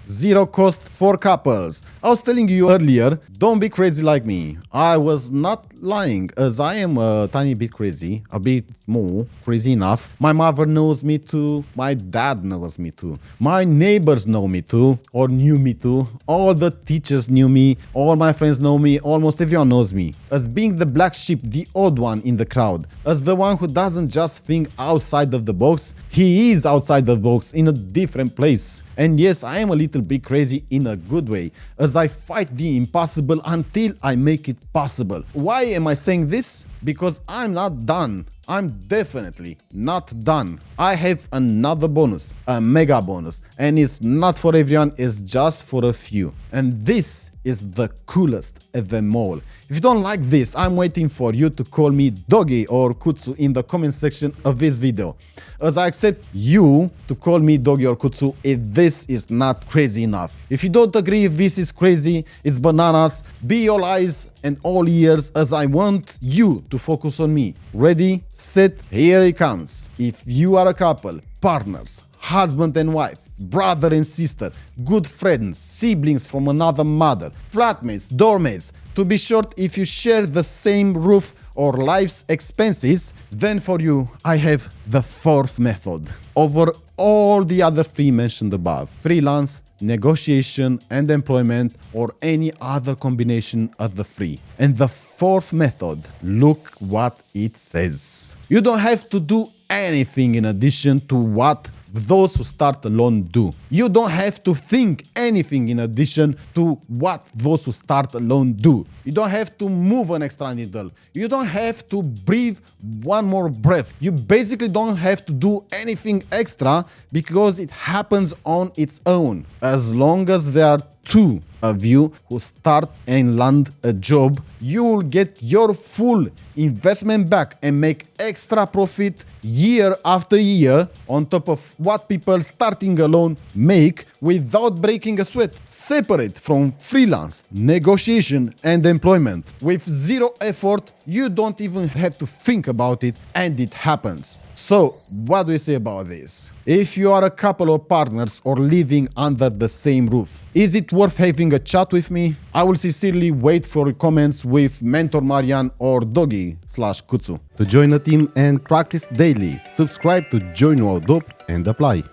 zero cost for couples. I was telling you earlier, don't be crazy like me. I was not lying, as I am a tiny bit crazy, a bit more crazy enough. My mother knows me too, my dad knows me too, my neighbors know me too, or knew me too, all the teachers knew me, all my friends know me, almost everyone knows me. As being the black sheep, the odd one in the crowd, as the one who doesn't just think outside of the box, he is outside the box in a different place. And yes, I am a little bit crazy in a good way, as I fight the impossible until I make it possible. Why am I saying this? Because I'm not done. I'm definitely not done. I have another bonus, a mega bonus, and it's not for everyone, it's just for a few. And this is the coolest of them all. If you don't like this, I'm waiting for you to call me Doggy or Kutsu in the comment section of this video, as I accept you to call me Doggy or Kutsu if this is not crazy enough. If you don't agree if this is crazy, it's bananas, be all eyes and all ears, as I want you to focus on me. Ready, set, here it comes. If you are a couple, partners, husband and wife, brother and sister, good friends, siblings from another mother, flatmates, doormates, to be short, if you share the same roof or life's expenses, then for you, I have the fourth method. Over all the other three mentioned above, freelance, negotiation and employment, or any other combination of the three. And the fourth method, look what it says. You don't have to do anything in addition to what those who start alone do. You don't have to think anything in addition to what those who start alone do. You don't have to move an extra needle. You don't have to breathe one more breath. You basically don't have to do anything extra because it happens on its own. As long as there are two of you who start and land a job, you will get your full investment back and make extra profit year after year on top of what people starting alone make without breaking a sweat. Separate from freelance, negotiation and employment. With zero effort, you don't even have to think about it and it happens. So, what do you say about this? If you are a couple of partners or living under the same roof, is it worth having a chat with me? I will sincerely wait for your comments with Mentor Marian or Doggy/Kutsu. To join the team and practice daily, subscribe to Join Wow Dope and apply.